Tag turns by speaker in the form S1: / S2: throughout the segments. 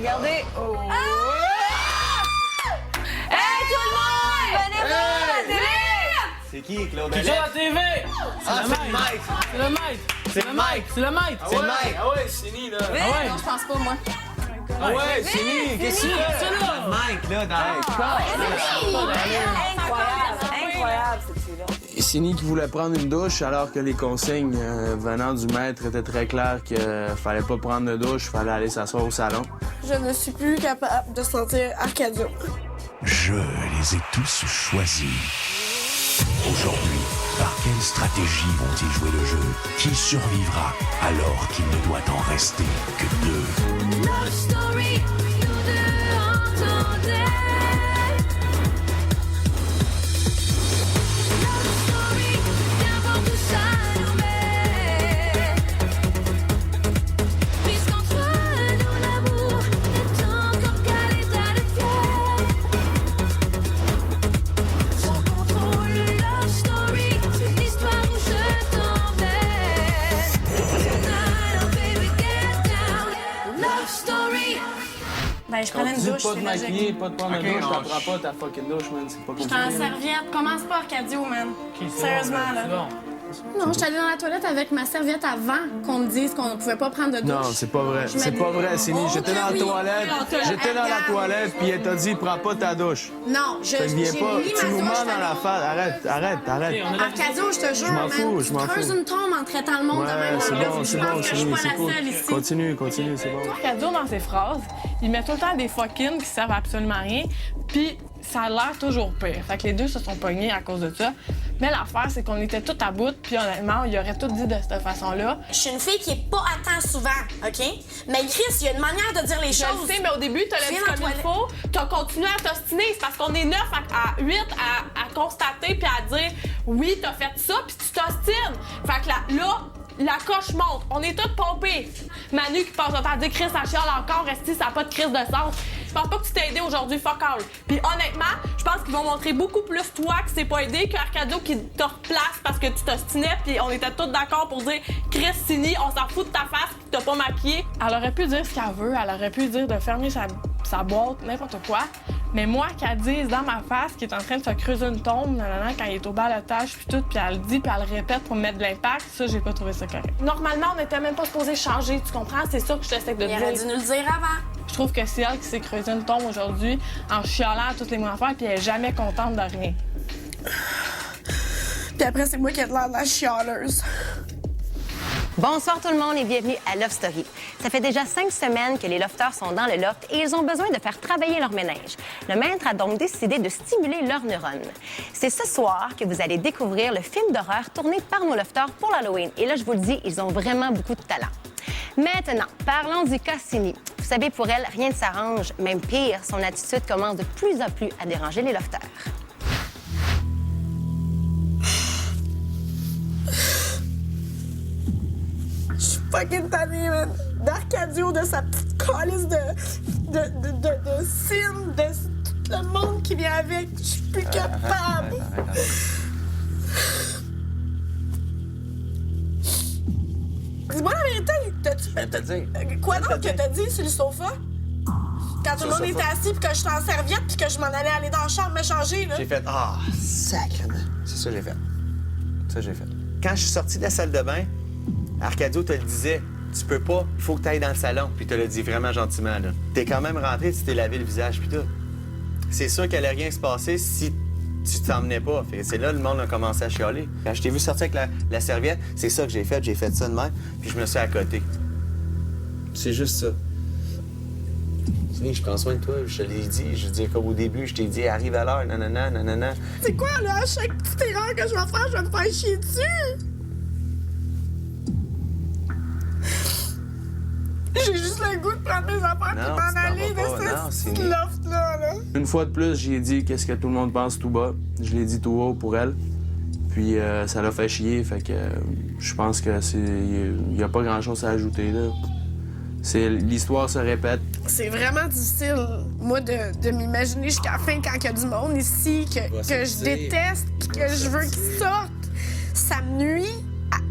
S1: Regardez. Oh. Hey, tout le monde! Venez voir la télé!
S2: C'est qui, Claude?
S3: C'est sur la TV!
S2: Ah, c'est le Mike!
S3: C'est le Mike!
S2: C'est le Mike!
S3: C'est le Mike!
S2: C'est le Mike!
S3: Ah ouais, c'est ni là!
S1: Ah
S3: ouais?
S1: Non, je pense pas, moi.
S3: Ah ouais, c'est ni! Qu'est-ce que c'est là?
S2: Mike, là, dans
S1: Incroyable, cette fille-là.
S4: Sini qui voulait prendre une douche alors que les consignes venant du maître étaient très claires qu'il fallait pas prendre de douche, fallait aller s'asseoir au salon.
S5: Je ne suis plus capable de sentir Arcadio.
S6: Je les ai tous choisis. Aujourd'hui, par quelle stratégie vont-ils jouer le jeu? Qui survivra alors qu'il ne doit en rester que deux?
S7: Love story, nous deux entendez. Love story, viens voir tout ça nous met. Puisqu'entre nous l'amour est encore calé dans le cœur. Sans contrôle, love story, c'est une histoire où je t'emmène. Tonight, oh baby, get down. Love story.
S5: Ben, je prenais une douche,
S4: pas
S5: c'est
S4: de
S5: logique.
S4: maquiller, pas de prendre
S2: Ok,
S4: de douche,
S2: non,
S4: t'en prends pas ta fucking douche, man, c'est pas
S5: J'étais en
S4: compliqué.
S5: serviette. Commence pas, Arcadio, man. Sérieusement, là.
S3: C'est bon.
S5: Non, j'étais allée dans la toilette avec ma serviette avant qu'on me dise qu'on ne pouvait pas prendre de douche.
S4: Non, c'est pas vrai. C'est pas vrai, Sini.
S5: Oh,
S4: J'étais
S5: que
S4: dans la
S5: oui.
S4: toilette, j'étais dans la toilette, puis elle t'a dit, prends pas ta douche.
S5: Non, j'ai
S4: Fait que viens
S5: mis
S4: pas,
S5: ma
S4: tu nous
S5: douche.
S4: mens dans la face. Arrête.
S5: Arcadio, je te jure,
S4: m'en fous,
S5: man,
S4: je m'en
S5: tu creuses
S4: fous.
S5: une tombe en traitant le monde de même.
S4: Ouais, c'est
S5: là.
S4: bon,
S5: Je
S4: c'est
S5: pense
S4: bon,
S5: que je suis
S4: Sini,
S5: pas
S4: c'est
S5: la
S4: cool.
S5: seule ici.
S4: Continue, c'est bon.
S8: Arcadio, dans ses phrases, il met tout le temps des fucking qui servent à absolument rien, puis ça a l'air toujours pire. Fait que les deux se sont pognés à cause de ça. Mais l'affaire, c'est qu'on était tout à bout, puis honnêtement, il aurait tout dit de cette façon-là.
S5: Je suis une fille qui est pas à temps souvent, OK? Mais Chris, il y a une manière de dire les
S8: Je
S5: choses.
S8: le sais, mais au début, t'as
S5: Tu
S8: dit
S5: viens
S8: comme
S5: dans
S8: il
S5: la
S8: faut, t'as continué à t'ostiner. C'est parce qu'on est 9 à 8 à constater puis à dire oui, t'as fait ça, puis tu t'ostines. Fait que là, la coche monte. On est toutes pompées. Manu qui passe le temps à dire Chris, ça chiale encore, resti, ça n'a pas de crise de sens. Je pense pas que tu t'es aidé aujourd'hui, fuck all. Puis honnêtement, je pense qu'ils vont montrer beaucoup plus toi qui s'est pas aidé qu'Arcadio qui te replace parce que tu t'ostinais, puis on était tous d'accord pour dire Chris, Sini, on s'en fout de ta face, puis t'as pas maquillé. Elle aurait pu dire ce qu'elle veut, elle aurait pu dire de fermer sa boîte, n'importe quoi. Mais moi, qu'elle dise dans ma face qu'il est en train de se creuser une tombe, nanana, quand il est au balotage, puis tout, puis elle le dit, puis elle le répète pour me mettre de l'impact, ça, j'ai pas trouvé ça correct. Normalement, on n'était même pas supposé changer, tu comprends? C'est ça que je t'essaie de
S5: Il aurait dû
S8: dire.
S5: nous le dire avant.
S8: Je trouve que c'est elle qui s'est creusé une tombe aujourd'hui en chialant à toutes les mêmes affaires, puis elle est jamais contente de rien.
S5: Puis après, c'est moi qui ai de l'air de la chialeuse.
S9: Bonsoir tout le monde et bienvenue à Love Story. Ça fait déjà 5 semaines que les lofters sont dans le loft et ils ont besoin de faire travailler leur ménage. Le maître a donc décidé de stimuler leurs neurones. C'est ce soir que vous allez découvrir le film d'horreur tourné par nos lofters pour l'Halloween. Et là, je vous le dis, ils ont vraiment beaucoup de talent. Maintenant, parlons du cas Sini. Vous savez, pour elle, rien ne s'arrange. Même pire, son attitude commence de plus en plus à déranger les lofters.
S5: Je suis fucking tannée, man. D'Arcadio, de sa petite calice de cime, de tout le monde qui vient avec. Je suis plus capable. Dis-moi la vérité, quoi donc que t'as dit sur le sofa? Quand tout le monde était assis puis que je suis en serviette puis que je m'en allais aller dans la chambre me changer, là.
S2: J'ai fait ah, sacrément. C'est ça que j'ai fait. Quand je suis sorti de la salle de bain, Arcadio te le disait, tu peux pas, il faut que tu ailles dans le salon. Puis te le dit vraiment gentiment, là. T'es quand même rentré, tu t'es lavé le visage, puis tout. C'est sûr qu'elle allait rien se passer si tu t'emmenais pas. Fait que c'est là le monde a commencé à chialer. Quand je t'ai vu sortir avec la serviette, c'est ça que j'ai fait ça de même, puis je me suis à côté. C'est juste ça. Je prends soin de toi, je te l'ai dit. Je veux dire qu'au début, je t'ai dit, arrive à l'heure, nanana.
S5: C'est quoi, là? À chaque petite erreur que je vais faire, je vais me faire chier dessus. J'ai juste le goût de prendre mes affaires et
S2: Non,
S5: m'en
S2: tu t'en
S5: aller
S2: vas pas.
S5: de
S2: Non,
S5: ce
S2: c'est-
S5: petit loft-là. Là.
S4: Une fois de plus, j'ai dit qu'est-ce que tout le monde pense tout bas. Je l'ai dit tout haut pour elle. Puis ça l'a fait chier, fait que je pense que il y a pas grand-chose à ajouter là. L'histoire se répète.
S5: C'est vraiment difficile, moi, de m'imaginer jusqu'à la fin quand il y a du monde ici que je déteste puis que je veux qu'ils sortent. Ça me nuit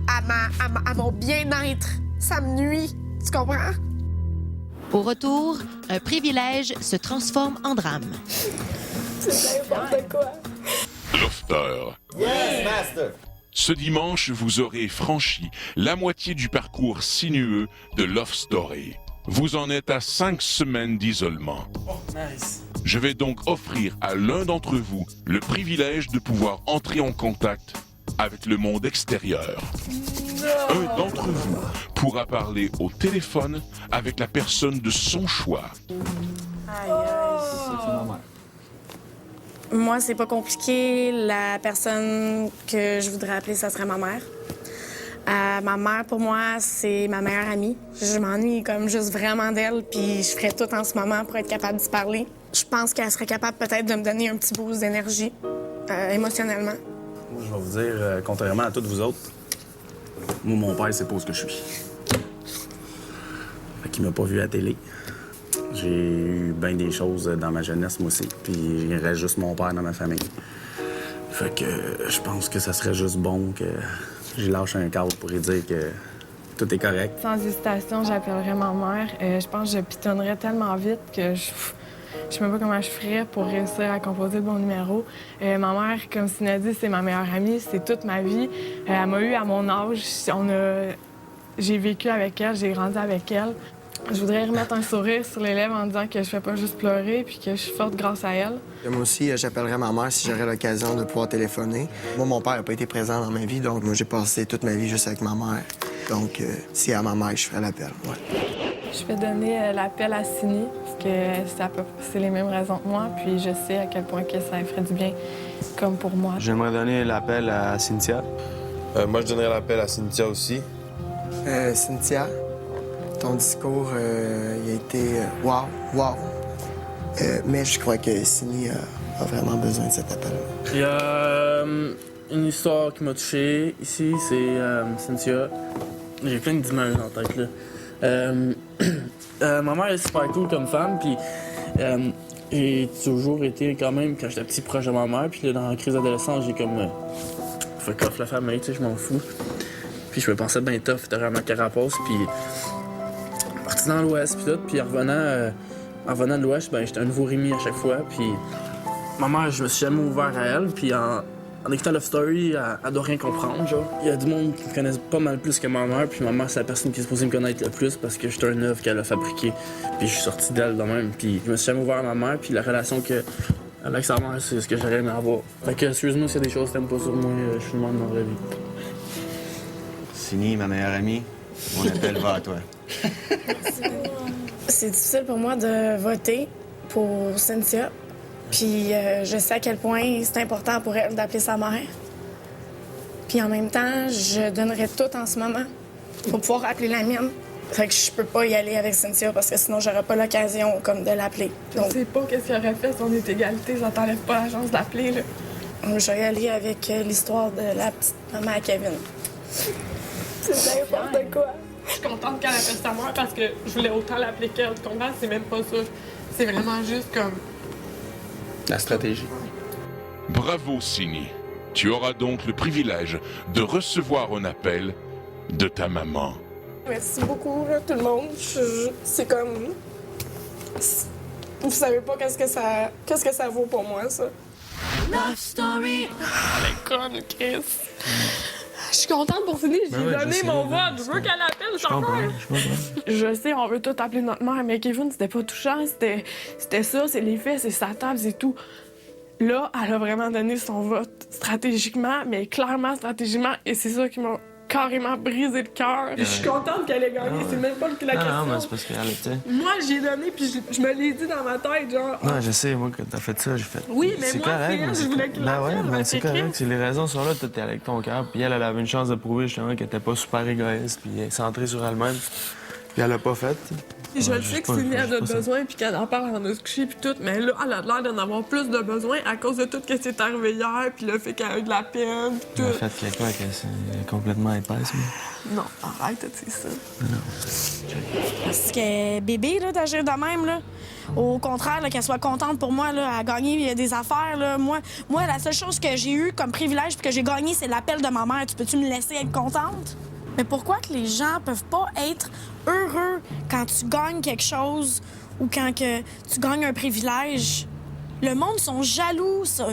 S5: à mon bien-être. Ça me nuit. Tu comprends?
S10: Au retour, un privilège se transforme en drame.
S5: C'est n'importe quoi.
S6: Lofter.
S2: Yes, master!
S6: Ce dimanche, vous aurez franchi la moitié du parcours sinueux de Love Story. Vous en êtes à 5 semaines d'isolement.
S3: Nice.
S6: Je vais donc offrir à l'un d'entre vous le privilège de pouvoir entrer en contact avec le monde extérieur. Un d'entre vous pourra parler au téléphone avec la personne de son choix.
S5: Moi, c'est pas compliqué. La personne que je voudrais appeler, ça serait ma mère. Ma mère, pour moi, c'est ma meilleure amie. Je m'ennuie comme juste vraiment d'elle, puis je ferais tout en ce moment pour être capable d'y parler. Je pense qu'elle serait capable peut-être de me donner un petit boost d'énergie, émotionnellement.
S11: Moi, je vais vous dire, contrairement à toutes vous autres, moi, mon père, c'est pas ce que je suis. Fait qu'il m'a pas vu à la télé. J'ai eu bien des choses dans ma jeunesse, moi aussi. Puis il reste juste mon père dans ma famille. Fait que je pense que ça serait juste bon que je lâche un cadre pour lui dire que tout est correct.
S8: Sans hésitation, j'appellerais ma mère. Je pense que je pitonnerais tellement vite que je sais même pas comment je ferais pour réussir à composer le bon numéro. Ma mère, comme Cindy a dit, c'est ma meilleure amie, c'est toute ma vie. Elle m'a eu à mon âge. J'ai vécu avec elle, j'ai grandi avec elle. Je voudrais remettre un sourire sur les lèvres en disant que je fais pas juste pleurer puis que je suis forte grâce à elle.
S12: Moi aussi, j'appellerais ma mère si j'aurais l'occasion de pouvoir téléphoner. Moi, mon père n'a pas été présent dans ma vie, donc moi, j'ai passé toute ma vie juste avec ma mère. Donc, si à ma mère, je ferais l'appel, ouais.
S8: Je vais donner l'appel à Cindy parce que c'est les mêmes raisons que moi, puis je sais à quel point que ça ferait du bien, comme pour moi.
S4: J'aimerais donner l'appel à Cynthia.
S13: Moi, je donnerais l'appel à Cynthia aussi.
S12: Cynthia, ton discours, il a été wow. Mais je crois que Cindy a vraiment besoin de cet appel-là.
S3: Il y a une histoire qui m'a touché ici, c'est Cynthia. J'ai plein d'images en tête, là. Ma mère est super cool comme femme, puis j'ai toujours été quand même, quand j'étais petit, proche de ma mère. Puis là, dans la crise d'adolescence, j'ai comme fuck off la famille, tu sais, je m'en fous. Puis je me pensais bien tough derrière ma carapace, puis parti dans l'Ouest, puis tout, puis en revenant de l'Ouest, ben j'étais un nouveau Rémi à chaque fois, puis ma mère, je me suis jamais ouvert à elle, puis en écoutant Love Story, elle doit rien comprendre, genre. Il y a du monde qui me connaissent pas mal plus que ma mère, puis ma mère, c'est la personne qui est supposée me connaître le plus parce que j'étais un œuvre qu'elle a fabriqué, puis je suis sorti d'elle de même, puis je me suis jamais ouvert à ma mère, puis la relation que avec sa mère, c'est ce que j'aurais aimé avoir. Fait que, sérieusement, s'il y a des choses que t'aimes pas sur moi, je suis le même dans la vie.
S2: Cindy, ma meilleure amie, mon appel va à toi.
S5: C'est difficile pour moi de voter pour Cynthia. Puis je sais à quel point c'est important pour elle d'appeler sa mère. Puis en même temps, je donnerais tout en ce moment pour pouvoir appeler la mienne. Fait que je peux pas y aller avec Cynthia parce que sinon j'aurais pas l'occasion comme de l'appeler.
S8: Donc... Je sais pas qu'est-ce qu'il aurait fait si on est égalité, ça t'enlève pas la chance d'appeler, là.
S5: Je vais y aller avec l'histoire de la petite maman à Kevin. C'est n'importe quoi.
S8: Je suis contente qu'elle appelle sa mère parce que je voulais autant l'appeler qu'elle, tu comprends? C'est même pas ça. C'est vraiment juste comme...
S4: La stratégie.
S6: Bravo, Cindy. Tu auras donc le privilège de recevoir un appel de ta maman.
S5: Merci beaucoup, là, tout le monde. C'est comme... Vous savez pas qu'est-ce que ça vaut pour moi, ça.
S7: Love Story.
S8: Elle est conne, Chris. Je suis contente pour Cindy, j'ai donné mon vote. Je veux qu'elle appelle sa mère. Je sais, on veut tout appeler notre mère, mais Kevin, c'était pas touchant. C'était ça, c'est les faits, c'est sa table, c'est tout. Là, elle a vraiment donné son vote stratégiquement, mais clairement stratégiquement, et c'est ça qui m'a carrément brisé le cœur. Je suis contente qu'elle ait gagné, c'est même pas la question.
S4: Non, mais c'est parce qu'elle était...
S8: Moi, j'y ai donné, puis je me l'ai dit dans ma tête, genre...
S4: Non, je sais, moi, quand t'as fait ça, j'ai fait...
S8: Oui, mais moi,
S4: correct,
S8: c'est elle, je voulais qu'il
S4: ouais,
S8: l'appelle,
S4: mais c'est correct, si les raisons sont là, toi, t'es avec ton cœur, puis elle avait une chance de prouver, justement, qu'elle était pas super égoïste, puis centrée sur elle-même, puis elle l'a pas fait.
S8: Je le sais que Cindy a besoin, puis qu'elle en parle en a se coucher, puis tout, mais là, elle a l'air d'en avoir plus de besoin à cause de tout ce qui s'est arrivé hier, puis le fait qu'elle a eu de la peine, puis tout.
S4: En fait, quelqu'un qui est complètement épaisse, mais...
S8: Non, arrête, c'est ça.
S4: Non.
S5: Parce que bébé, là, d'agir de même, là, au contraire, là, qu'elle soit contente pour moi, là, à gagner des affaires, là, moi, la seule chose que j'ai eue comme privilège puis que j'ai gagné, c'est l'appel de ma mère. Tu peux-tu me laisser être contente? Mais pourquoi que les gens peuvent pas être heureux quand tu gagnes quelque chose ou quand que tu gagnes un privilège? Le monde sont jaloux, ça.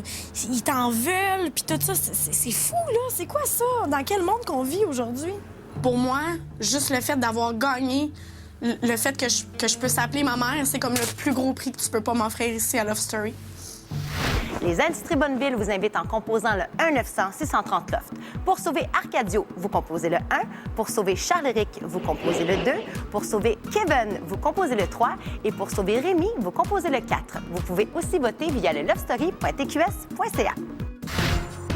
S5: Ils t'en veulent, puis tout ça. C'est fou, là. C'est quoi ça? Dans quel monde qu'on vit aujourd'hui? Pour moi, juste le fait d'avoir gagné, le fait que je peux s'appeler ma mère, c'est comme le plus gros prix que tu peux pas m'offrir ici à Love Story.
S9: Les Industries Bonneville vous invitent en composant le 1-900-630 Loft. Pour sauver Arcadio, vous composez le 1. Pour sauver Charles-Éric, vous composez le 2. Pour sauver Kevin, vous composez le 3. Et pour sauver Rémi, vous composez le 4. Vous pouvez aussi voter via le lovestory.tqs.ca.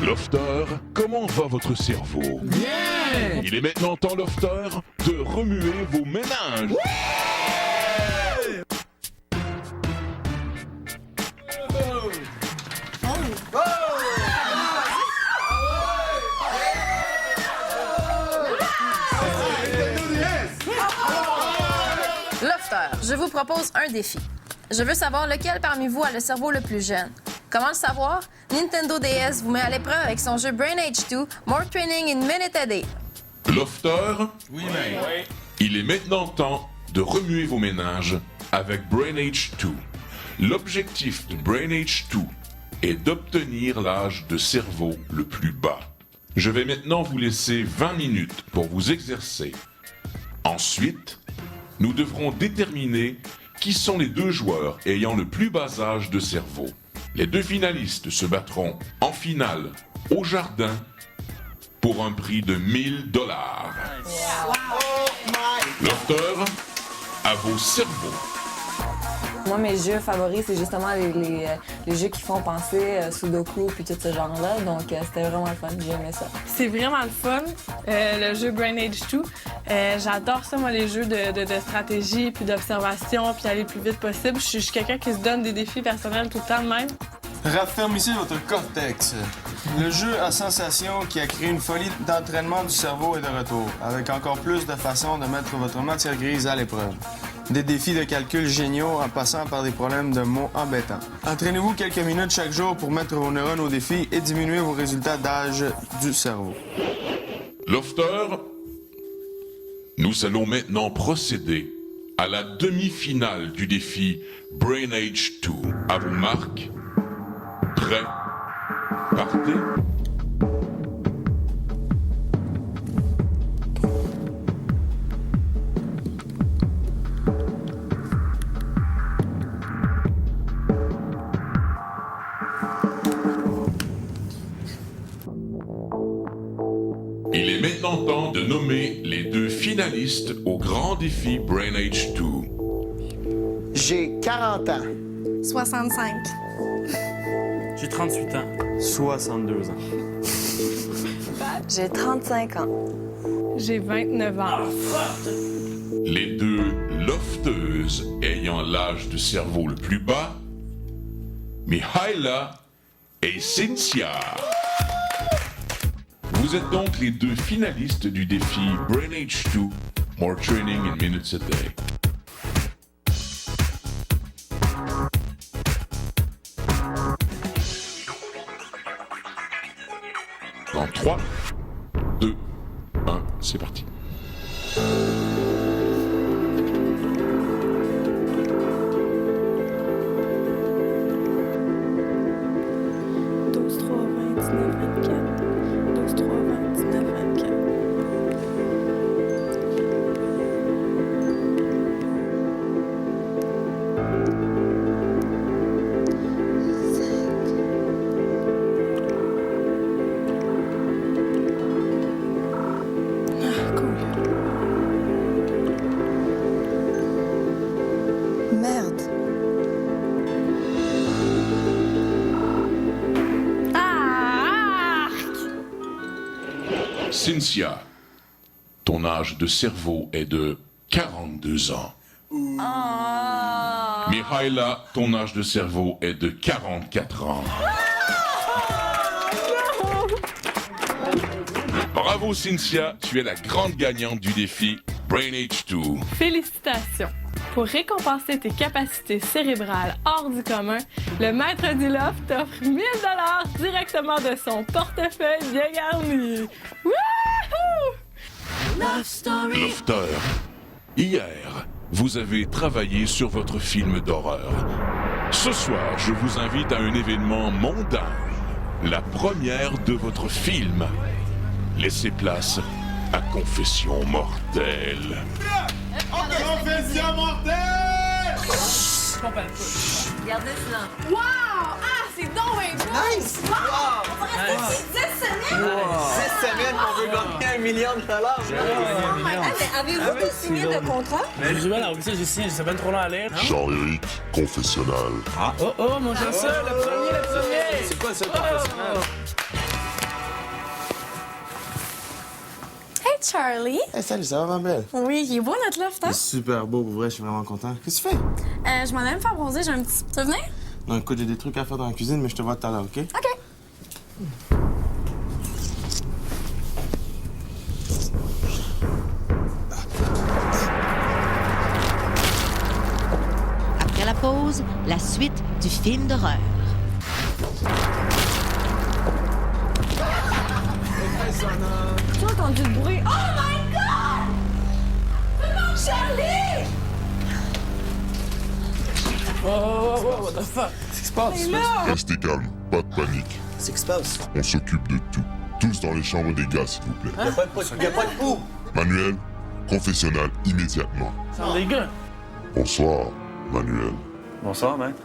S6: Lofter, comment va votre cerveau? Bien! Il est maintenant temps, Lofter, de remuer vos méninges.
S1: Lofter, je vous propose un défi. Je veux savoir lequel parmi vous a le cerveau le plus jeune. Comment le savoir? Nintendo DS vous met à l'épreuve avec son jeu Brain Age 2, More Training in Minute a Day.
S6: Lofter,
S13: Oui, mais.
S6: il est maintenant temps de remuer vos méninges avec Brain Age 2. L'objectif de Brain Age 2 est d'obtenir l'âge de cerveau le plus bas. Je vais maintenant vous laisser 20 minutes pour vous exercer. Ensuite, nous devrons déterminer qui sont les 2 joueurs ayant le plus bas âge de cerveau. Les 2 finalistes se battront en finale au jardin pour un prix de 1000 $. Lofter, à vos cerveaux.
S1: Moi, mes jeux favoris, c'est justement les jeux qui font penser Sudoku puis tout ce genre-là. Donc, c'était vraiment le fun. J'ai aimé ça.
S8: C'est vraiment le fun, le jeu Brain Age 2. J'adore ça, moi, les jeux de stratégie puis d'observation puis aller le plus vite possible. Je suis quelqu'un qui se donne des défis personnels tout le temps de même.
S13: Raffermissez votre cortex. Le jeu à sensation qui a créé une folie d'entraînement du cerveau est de retour, avec encore plus de façons de mettre votre matière grise à l'épreuve. Des défis de calcul géniaux en passant par des problèmes de mots embêtants. Entraînez-vous quelques minutes chaque jour pour mettre vos neurones au défi et diminuer vos résultats d'âge du cerveau.
S6: Lofter, nous allons maintenant procéder à la demi-finale du défi Brain Age 2. À vos marques, prêts, partez. Il est maintenant temps de nommer les 2 finalistes au grand défi Brain Age 2.
S12: J'ai 40 ans.
S5: 65.
S3: J'ai 38 ans.
S4: 62 ans.
S1: J'ai 35 ans.
S8: J'ai 29 ans.
S6: Les 2 lofteuses ayant l'âge de cerveau le plus bas, Mihaela et Cynthia. Vous êtes donc les 2 finalistes du défi Brain Age 2, More Training in Minutes a Day. Dans 3, 2, 1, c'est parti.
S1: Merde.
S6: Cynthia, ton âge de cerveau est de 42 ans. Mihaela, ton âge de cerveau est de 44 ans. Bravo Cynthia, tu es la grande gagnante du défi Brain Age 2.
S8: Félicitations! Pour récompenser tes capacités cérébrales hors du commun, le maître du loft t'offre 1000 $ directement de son portefeuille bien garni. Wouhou!
S7: Love Story.
S6: Lofter. Hier, vous avez travaillé sur votre film d'horreur. Ce soir, je vous invite à un événement mondain. La première de votre film. Laissez place à Confession mortelle.
S7: Confession mortelle!
S1: Gardez le silence.
S8: Wow! Ah, c'est donc bien cool!
S2: Nice!
S8: Wow! On va rester ici 10 semaines!
S2: 6 semaines qu'on veut gagner $1 million.
S5: Mais avez-vous signé de contrat?
S3: Mais j'ai mal envie, j'ai signé, j'ai bien trop long à lire.
S6: Jean-Éric, confessionnal.
S3: Oh, mon chanceux, le premier!
S2: C'est quoi ça, professionnel?
S5: Hey, Charlie!
S13: Hey, salut, ça va, ma belle?
S5: Oui, il est beau notre loft, hein?
S13: C'est super beau, pour vrai, je suis vraiment content. Qu'est-ce que tu fais?
S5: Je m'en allais me faire bronzer, j'ai un petit... Tu veux venir?
S13: Non, écoute, j'ai des trucs à faire dans la cuisine, mais je te vois tout à l'heure, OK?
S5: OK.
S10: Après la pause, la suite du film d'horreur.
S5: Tu as entendu le bruit? Oh my God! C'est mon Charlie!
S3: Oh, what the fuck?
S2: Qu'est-ce qui se passe?
S5: Il est là!
S6: Restez calme, pas de panique.
S2: Qu'est-ce qui se passe?
S6: On s'occupe de tout. Tous dans les chambres des gars, s'il vous plaît.
S2: Il n'y a pas de pouls.
S6: Manuel, confessionnal immédiatement.
S3: Les gars!
S6: Bonsoir, Manuel.
S11: Bonsoir, maître.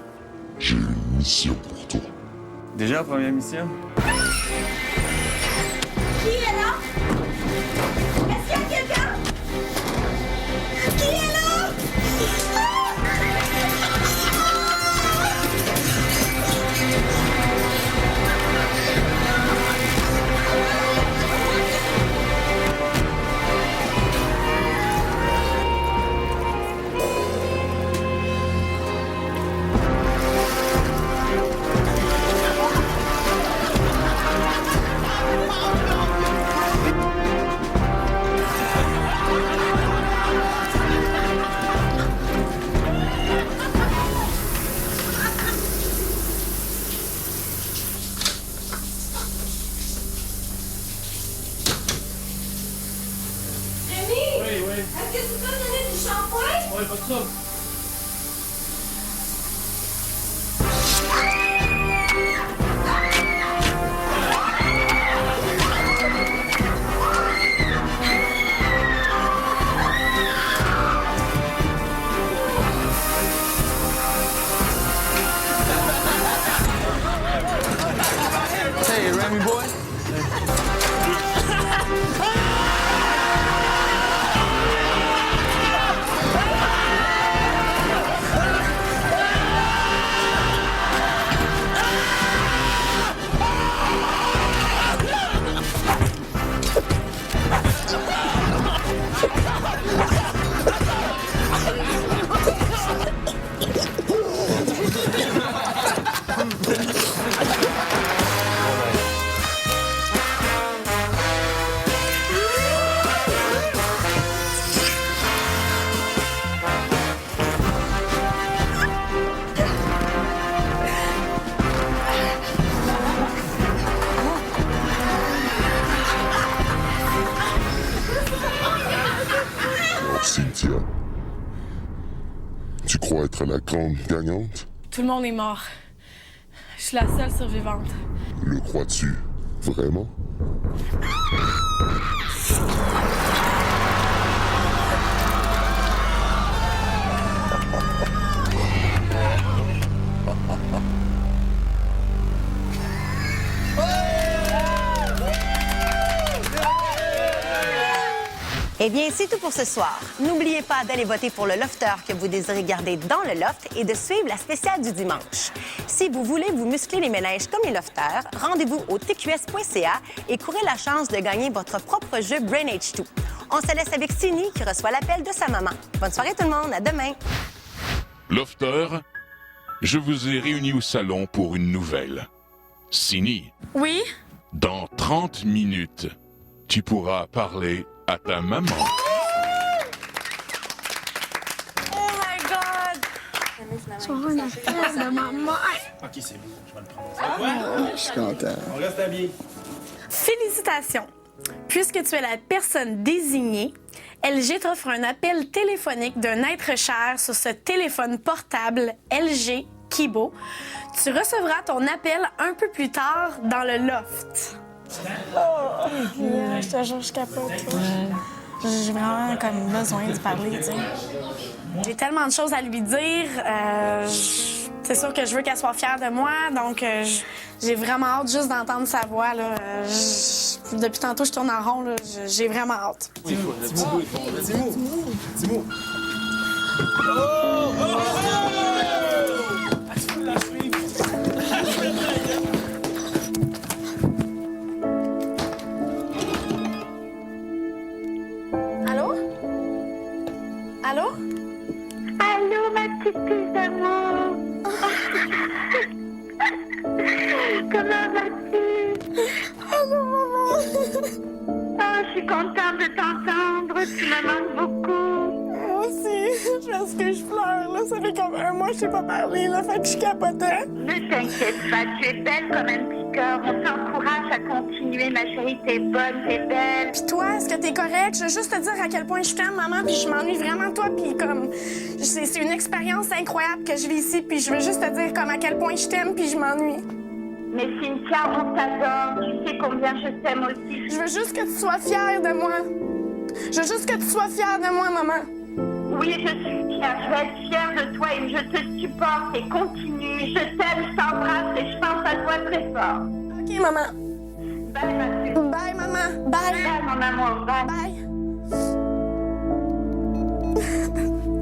S6: J'ai une mission pour toi.
S11: Déjà, première mission?
S7: Qui est là? Est-ce qu'il y a quelqu'un? Qui est là? Est-ce que tu peux me donner du shampoing?
S3: Ouais, pas de trouble.
S13: Hey, Remy boy.
S6: Alors, Cynthia, tu crois être la grande gagnante?
S5: Tout le monde est mort. Je suis la seule survivante.
S6: Le crois-tu vraiment?
S9: Eh bien, c'est tout pour ce soir. N'oubliez pas d'aller voter pour le lofter que vous désirez garder dans le loft et de suivre la spéciale du dimanche. Si vous voulez vous muscler les ménages comme les lofters, rendez-vous au tqs.ca et courez la chance de gagner votre propre jeu Brain H2. On se laisse avec Cindy qui reçoit l'appel de sa maman. Bonne soirée tout le monde, à demain.
S6: Lofter, je vous ai réunis au salon pour une nouvelle. Sini,
S5: Oui?
S6: dans 30 minutes, tu pourras parler à ta maman.
S5: Oh my God! Tu auras une appel de ma mère.
S11: Ok, c'est bon, je vais le prendre.
S12: Je suis content.
S11: On reste habillés.
S5: Félicitations! Puisque tu es la personne désignée, LG t'offre un appel téléphonique d'un être cher sur ce téléphone portable LG Kibo. Tu recevras ton appel un peu plus tard dans le loft. Je te jure, je capote. J'ai vraiment comme besoin de parler, tu sais. J'ai tellement de choses à lui dire. C'est sûr que je veux qu'elle soit fière de moi, donc j'ai vraiment hâte juste d'entendre sa voix. Là. Depuis tantôt, je tourne en rond. Là. J'ai vraiment hâte. Allô? Allô?
S7: Allô, ma petite puce d'amour. Comment vas-tu?
S5: Allô, maman?
S7: Oh, je suis contente de t'entendre. Tu me manques beaucoup.
S5: Moi aussi, parce que je pleure. Là. Ça fait comme 1 mois que je t'ai pas parlé, là, fait que je capotais.
S7: Ne t'inquiète pas, tu es belle comme un petit cœur. On t'encourage à continuer, ma chérie. T'es bonne, t'es belle.
S5: Puis toi, est-ce que t'es correct? Je veux juste te dire à quel point je t'aime, maman, puis je m'ennuie vraiment de toi, puis comme... C'est une expérience incroyable que je vis ici, puis je veux juste te dire comme à quel point je t'aime, puis je m'ennuie.
S7: Mais Cynthia, on t'adore. Tu sais combien je t'aime aussi.
S5: Je veux juste que tu sois fière de moi. Je veux juste que tu sois fière de moi, maman.
S7: Oui, je suis fière. Je vais être fière de toi et je te supporte et continue. Je t'aime, je t'embrasse et je pense à toi très fort.
S5: OK, maman.
S7: Bye, ma puce.
S5: Bye, maman. Bye.
S7: Bye, mon amour. Bye.
S5: Bye.